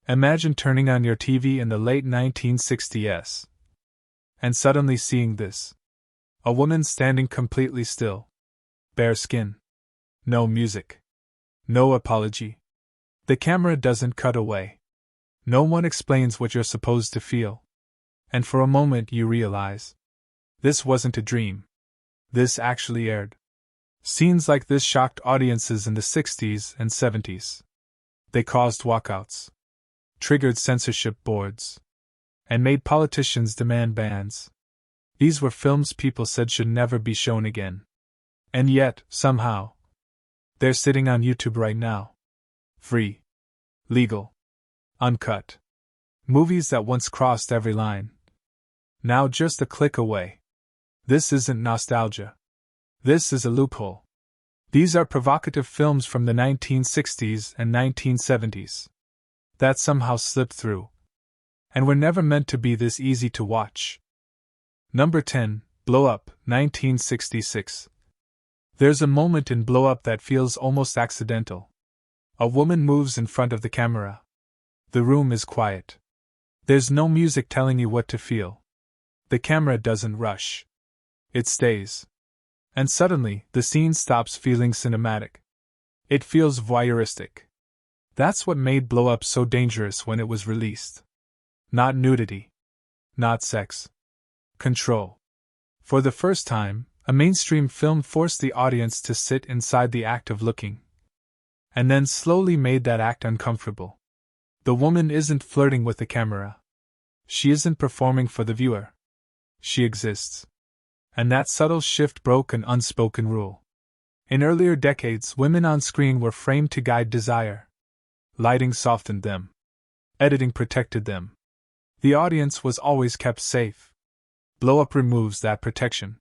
Imagine turning on your TV in the late 1960s and suddenly seeing this. A woman standing completely still. Bare skin. No music. No apology. The camera doesn't cut away. No one explains what you're supposed to feel. And for a moment you realize. This wasn't a dream. This actually aired. Scenes like this shocked audiences in the 60s and 70s. They caused walkouts, triggered censorship boards, and made politicians demand bans. These were films people said should never be shown again. And yet, somehow, they're sitting on YouTube right now. Free. Legal. Uncut. Movies that once crossed every line. Now just a click away. This isn't nostalgia. This is a loophole. These are provocative films from the 1960s and 1970s that somehow slipped through, and were never meant to be this easy to watch. Number 10, Blow Up, 1966. There's a moment in Blow Up that feels almost accidental. A woman moves in front of the camera. The room is quiet. There's no music telling you what to feel. The camera doesn't rush. It stays. And suddenly, the scene stops feeling cinematic. It feels voyeuristic. That's what made Blow Up so dangerous when it was released. Not nudity. Not sex. Control. For the first time, a mainstream film forced the audience to sit inside the act of looking. And then slowly made that act uncomfortable. The woman isn't flirting with the camera. She isn't performing for the viewer. She exists. And that subtle shift broke an unspoken rule. In earlier decades, women on screen were framed to guide desire. Lighting softened them. Editing protected them. The audience was always kept safe. Blow Up removes that protection.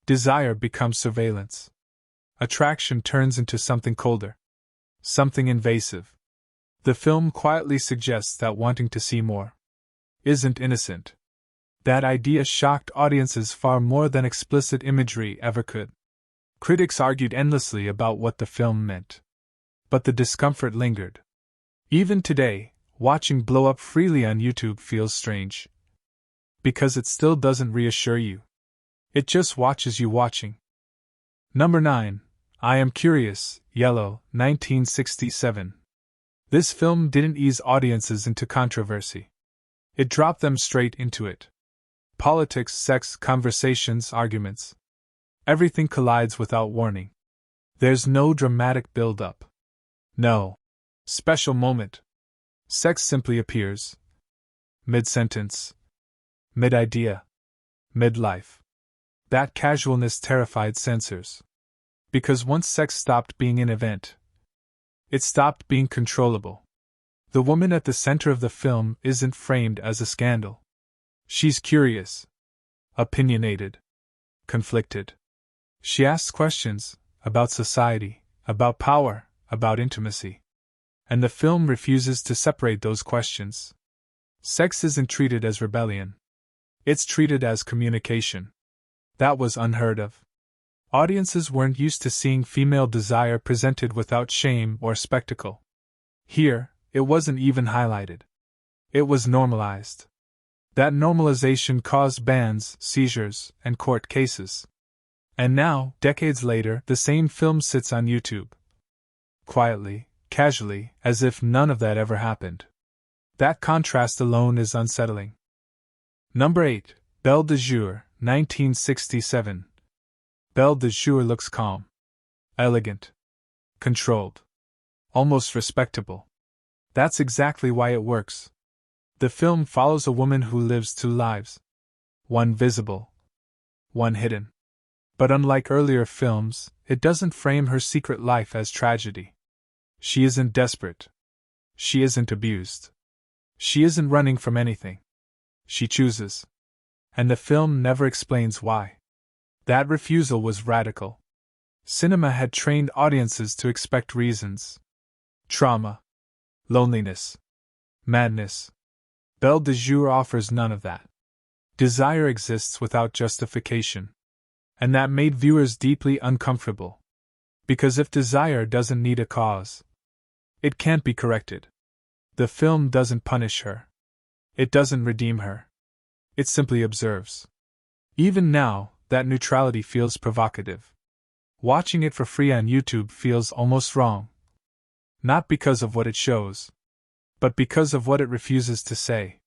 Desire becomes surveillance. Attraction turns into something colder. Something invasive. The film quietly suggests that wanting to see more isn't innocent. That idea shocked audiences far more than explicit imagery ever could. Critics argued endlessly about what the film meant. But the discomfort lingered. Even today, watching Blow Up freely on YouTube feels strange. Because it still doesn't reassure you. It just watches you watching. Number 9. I Am Curious, Yellow, 1967. This film didn't ease audiences into controversy. It dropped them straight into it. Politics, sex, conversations, arguments. Everything collides without warning. There's no dramatic build-up. No special moment. Sex simply appears. Mid-sentence. Mid-idea. Mid-life. That casualness terrified censors. Because once sex stopped being an event, it stopped being controllable. The woman at the center of the film isn't framed as a scandal. She's curious, opinionated, conflicted. She asks questions about society, about power, about intimacy. And the film refuses to separate those questions. Sex isn't treated as rebellion. It's treated as communication. That was unheard of. Audiences weren't used to seeing female desire presented without shame or spectacle. Here, it wasn't even highlighted. It was normalized. That normalization caused bans, seizures, and court cases. And now, decades later, the same film sits on YouTube. Quietly, casually, as if none of that ever happened. That contrast alone is unsettling. Number 8. Belle de Jour, 1967. Belle de Jour looks calm. Elegant. Controlled. Almost respectable. That's exactly why it works. The film follows a woman who lives two lives. One visible. One hidden. But unlike earlier films, it doesn't frame her secret life as tragedy. She isn't desperate. She isn't abused. She isn't running from anything. She chooses. And the film never explains why. That refusal was radical. Cinema had trained audiences to expect reasons. Trauma. Loneliness. Madness. Belle de Jour offers none of that. Desire exists without justification. And that made viewers deeply uncomfortable. Because if desire doesn't need a cause, it can't be corrected. The film doesn't punish her. It doesn't redeem her. It simply observes. Even now, that neutrality feels provocative. Watching it for free on YouTube feels almost wrong. Not because of what it shows, but because of what it refuses to say.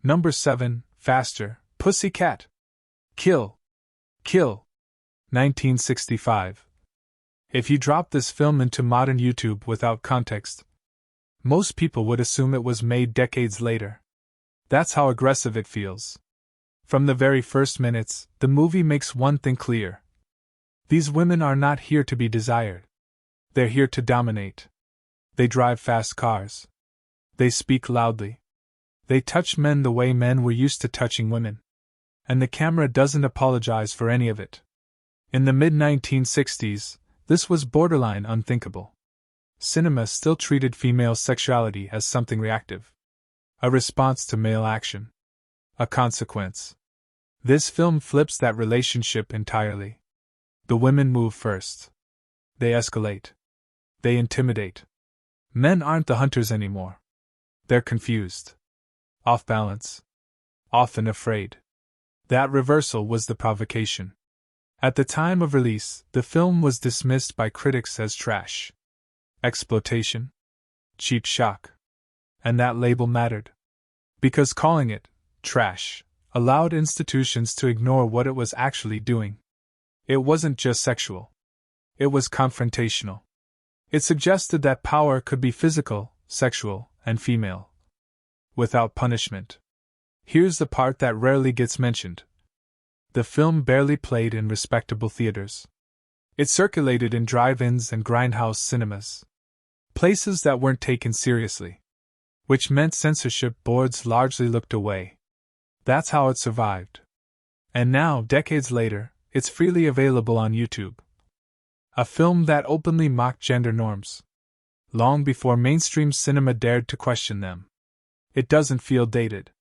Number 7, Faster, Pussycat. Kill. Kill. 1965. If you drop this film into modern YouTube without context, most people would assume it was made decades later. That's how aggressive it feels. From the very first minutes, the movie makes one thing clear. These women are not here to be desired. They're here to dominate. They drive fast cars. They speak loudly. They touch men the way men were used to touching women. And the camera doesn't apologize for any of it. In the mid-1960s, this was borderline unthinkable. Cinema still treated female sexuality as something reactive. A response to male action. A consequence. This film flips that relationship entirely. The women move first. They escalate. They intimidate. Men aren't the hunters anymore. They're confused. Off balance. Often afraid. That reversal was the provocation. At the time of release, the film was dismissed by critics as trash. Exploitation. Cheap shock. And that label mattered. Because calling it trash allowed institutions to ignore what it was actually doing. It wasn't just sexual. It was confrontational. It suggested that power could be physical, sexual, and female. Without punishment. Here's the part that rarely gets mentioned. The film barely played in respectable theaters. It circulated in drive-ins and grindhouse cinemas. Places that weren't taken seriously. Which meant censorship boards largely looked away. That's how it survived. And now, decades later, it's freely available on YouTube. A film that openly mocked gender norms. Long before mainstream cinema dared to question them. It doesn't feel dated.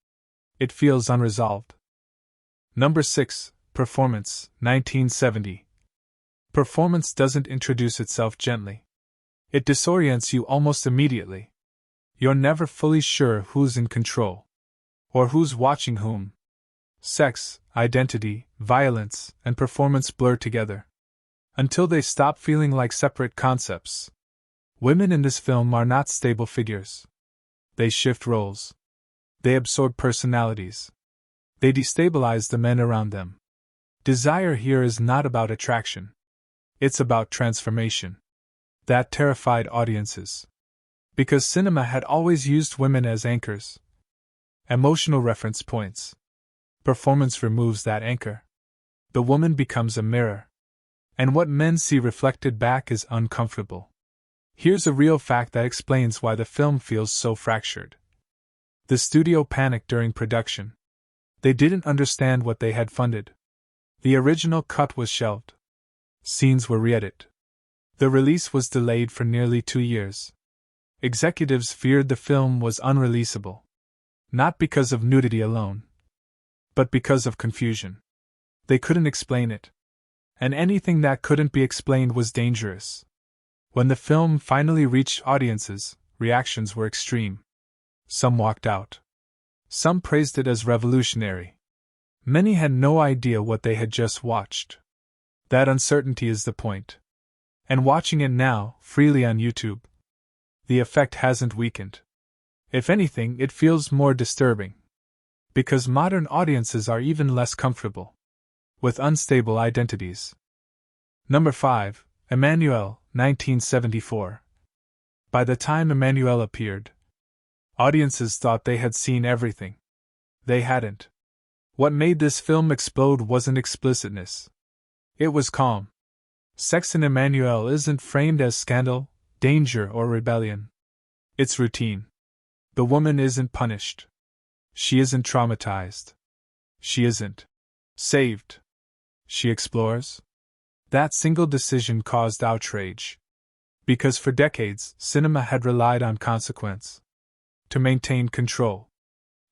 It feels unresolved. Number 6, Performance, 1970. Performance doesn't introduce itself gently. It disorients you almost immediately. You're never fully sure who's in control. Or who's watching whom. Sex, identity, violence, and performance blur together. Until they stop feeling like separate concepts. Women in this film are not stable figures. They shift roles. They absorb personalities. They destabilize the men around them. Desire here is not about attraction. It's about transformation. That terrified audiences. Because cinema had always used women as anchors. Emotional reference points. Performance removes that anchor. The woman becomes a mirror. And what men see reflected back is uncomfortable. Here's a real fact that explains why the film feels so fractured. The studio panicked during production. They didn't understand what they had funded. The original cut was shelved. Scenes were re-edited. The release was delayed for nearly 2 years. Executives feared the film was unreleasable. Not because of nudity alone, but because of confusion. They couldn't explain it. And anything that couldn't be explained was dangerous. When the film finally reached audiences, reactions were extreme. Some walked out. Some praised it as revolutionary. Many had no idea what they had just watched. That uncertainty is the point. And watching it now, freely on YouTube, the effect hasn't weakened. If anything, it feels more disturbing. Because modern audiences are even less comfortable with unstable identities. Number 5, Emmanuelle, 1974. By the time Emmanuelle appeared, audiences thought they had seen everything. They hadn't. What made this film explode wasn't explicitness. It was calm. Sex in Emmanuelle isn't framed as scandal, danger, or rebellion. It's routine. The woman isn't punished. She isn't traumatized. She isn't saved. She explores. That single decision caused outrage. Because for decades, cinema had relied on consequence. To maintain control.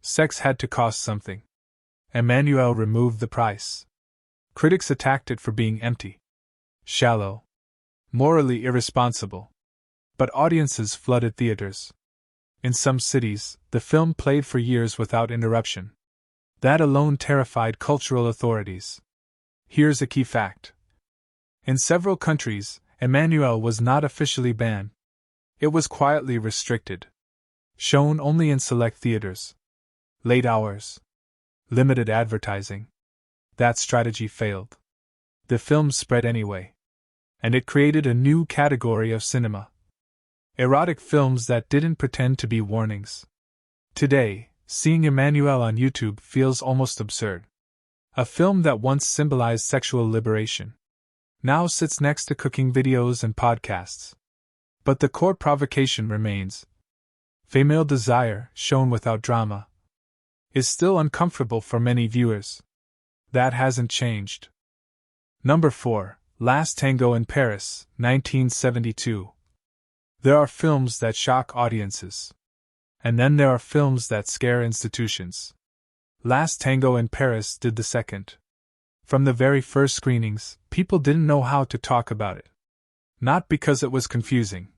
Sex had to cost something. Emmanuelle removed the price. Critics attacked it for being empty. Shallow. Morally irresponsible. But audiences flooded theaters. In some cities, the film played for years without interruption. That alone terrified cultural authorities. Here's a key fact. In several countries, Emmanuelle was not officially banned. It was quietly restricted. Shown only in select theaters. Late hours. Limited advertising. That strategy failed. The film spread anyway. And it created a new category of cinema. Erotic films that didn't pretend to be warnings. Today, seeing Emmanuelle on YouTube feels almost absurd. A film that once symbolized sexual liberation now sits next to cooking videos and podcasts. But the core provocation remains. Female desire, shown without drama, is still uncomfortable for many viewers. That hasn't changed. Number 4. Last Tango in Paris, 1972. There are films that shock audiences. And then there are films that scare institutions. Last Tango in Paris did the second. From the very first screenings, people didn't know how to talk about it. Not because it was confusing,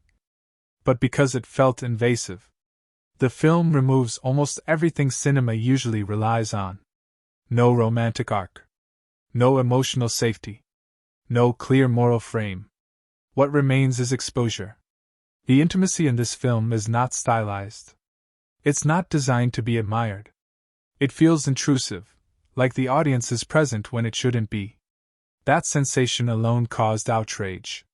but because it felt invasive. The film removes almost everything cinema usually relies on. No romantic arc. No emotional safety. No clear moral frame. What remains is exposure. The intimacy in this film is not stylized. It's not designed to be admired. It feels intrusive, like the audience is present when it shouldn't be. That sensation alone caused outrage.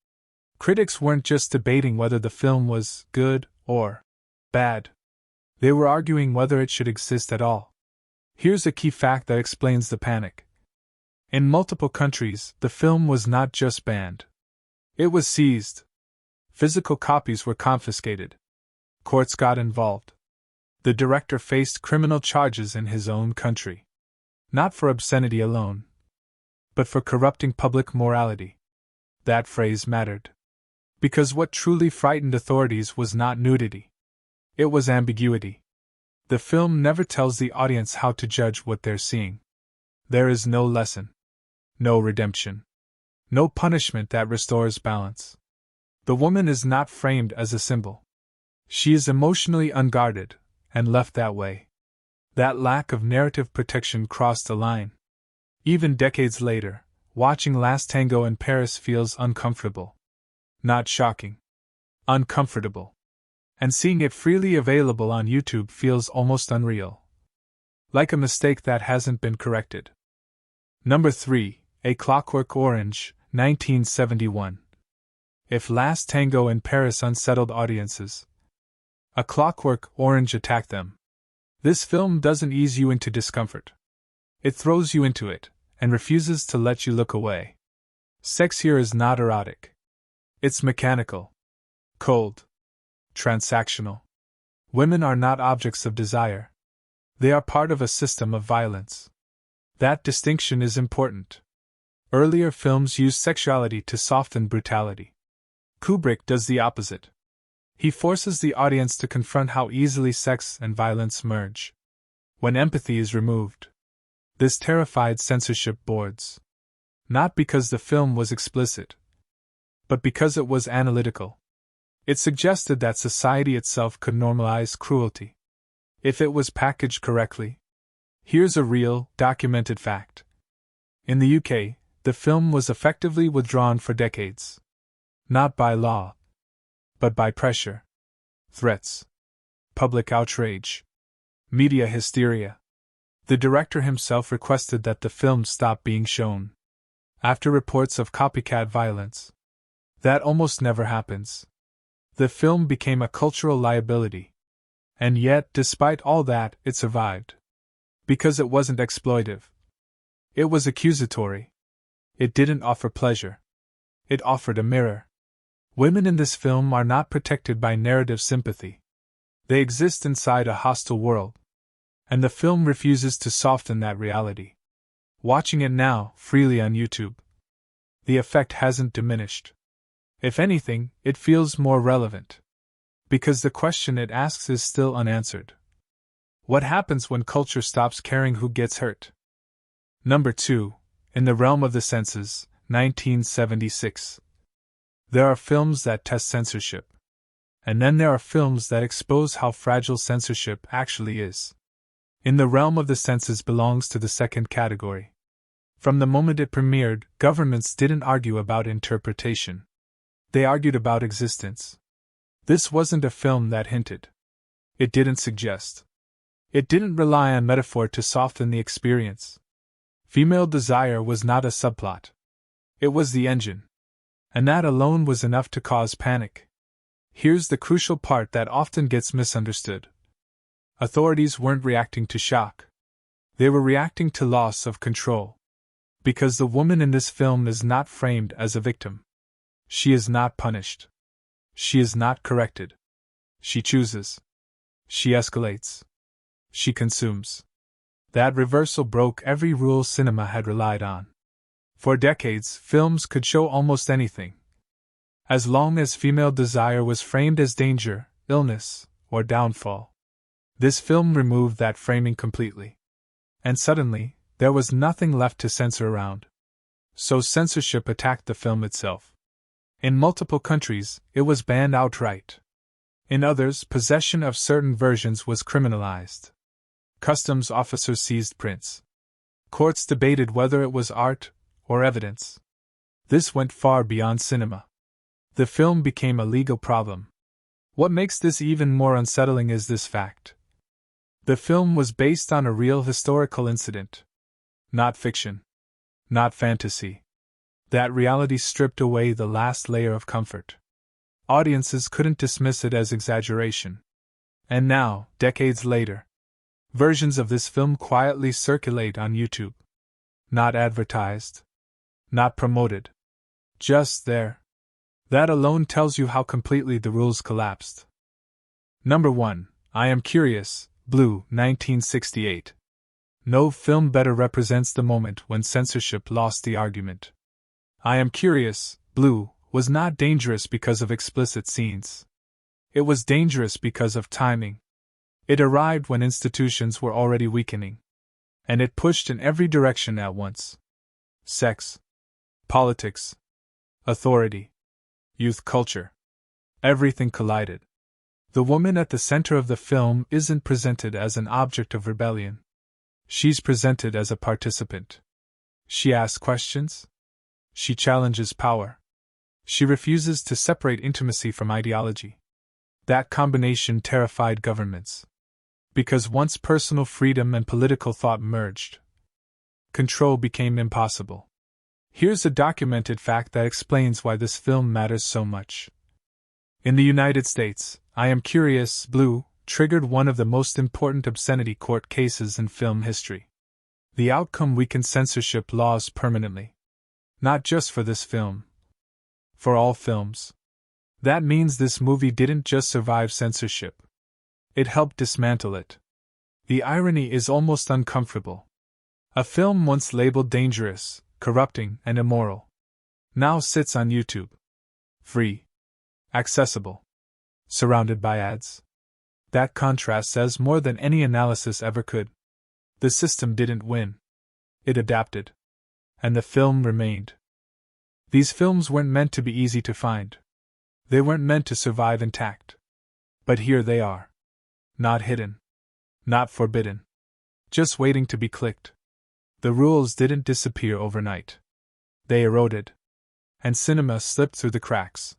Critics weren't just debating whether the film was good or bad. They were arguing whether it should exist at all. Here's a key fact that explains the panic. In multiple countries, the film was not just banned. It was seized. Physical copies were confiscated. Courts got involved. The director faced criminal charges in his own country. Not for obscenity alone, but for corrupting public morality. That phrase mattered. Because what truly frightened authorities was not nudity. It was ambiguity. The film never tells the audience how to judge what they're seeing. There is no lesson. No redemption. No punishment that restores balance. The woman is not framed as a symbol. She is emotionally unguarded, and left that way. That lack of narrative protection crossed a line. Even decades later, watching Last Tango in Paris feels uncomfortable. Not shocking. Uncomfortable. And seeing it freely available on YouTube feels almost unreal. Like a mistake that hasn't been corrected. Number 3. A Clockwork Orange, 1971. If Last Tango in Paris unsettled audiences, A Clockwork Orange attacked them. This film doesn't ease you into discomfort. It throws you into it, and refuses to let you look away. Sex here is not erotic. It's mechanical. Cold. Transactional. Women are not objects of desire. They are part of a system of violence. That distinction is important. Earlier films used sexuality to soften brutality. Kubrick does the opposite. He forces the audience to confront how easily sex and violence merge. When empathy is removed. This terrified censorship boards. Not because the film was explicit, but because it was analytical. It suggested that society itself could normalize cruelty, if it was packaged correctly. Here's a real, documented fact. In the UK, the film was effectively withdrawn for decades. Not by law, but by pressure, threats, public outrage, media hysteria. The director himself requested that the film stop being shown. After reports of copycat violence. That almost never happens. The film became a cultural liability. And yet, despite all that, it survived. Because it wasn't exploitive. It was accusatory. It didn't offer pleasure. It offered a mirror. Women in this film are not protected by narrative sympathy. They exist inside a hostile world. And the film refuses to soften that reality. Watching it now, freely on YouTube, the effect hasn't diminished. If anything, it feels more relevant. Because the question it asks is still unanswered. What happens when culture stops caring who gets hurt? Number 2. In the Realm of the Senses, 1976. There are films that test censorship. And then there are films that expose how fragile censorship actually is. In the realm of the senses belongs to the second category. From the moment it premiered, governments didn't argue about interpretation. They argued about existence. This wasn't a film that hinted. It didn't suggest. It didn't rely on metaphor to soften the experience. Female desire was not a subplot. It was the engine. And that alone was enough to cause panic. Here's the crucial part that often gets misunderstood. Authorities weren't reacting to shock. They were reacting to loss of control. Because the woman in this film is not framed as a victim. She is not punished. She is not corrected. She chooses. She escalates. She consumes. That reversal broke every rule cinema had relied on. For decades, films could show almost anything. As long as female desire was framed as danger, illness, or downfall. This film removed that framing completely. And suddenly, there was nothing left to censor around. So censorship attacked the film itself. In multiple countries, it was banned outright. In others, possession of certain versions was criminalized. Customs officers seized prints. Courts debated whether it was art or evidence. This went far beyond cinema. The film became a legal problem. What makes this even more unsettling is this fact. The film was based on a real historical incident. Not fiction. Not fantasy. That reality stripped away the last layer of comfort. Audiences couldn't dismiss it as exaggeration. And now, decades later, versions of this film quietly circulate on YouTube. Not advertised. Not promoted. Just there. That alone tells you how completely the rules collapsed. Number 1. I Am Curious, Blue, 1968. No film better represents the moment when censorship lost the argument. I Am Curious, Blue, was not dangerous because of explicit scenes. It was dangerous because of timing. It arrived when institutions were already weakening. And it pushed in every direction at once. Sex. Politics. Authority. Youth culture. Everything collided. The woman at the center of the film isn't presented as an object of rebellion. She's presented as a participant. She asks questions. She challenges power. She refuses to separate intimacy from ideology. That combination terrified governments. Because once personal freedom and political thought merged, control became impossible. Here's a documented fact that explains why this film matters so much. In the United States, I Am Curious, Blue, triggered one of the most important obscenity court cases in film history. The outcome weakened censorship laws permanently. Not just for this film. For all films. That means this movie didn't just survive censorship. It helped dismantle it. The irony is almost uncomfortable. A film once labeled dangerous, corrupting, and immoral now sits on YouTube. Free. Accessible. Surrounded by ads. That contrast says more than any analysis ever could. The system didn't win. It adapted. And the film remained. These films weren't meant to be easy to find. They weren't meant to survive intact. But here they are. Not hidden. Not forbidden. Just waiting to be clicked. The rules didn't disappear overnight. They eroded. And cinema slipped through the cracks.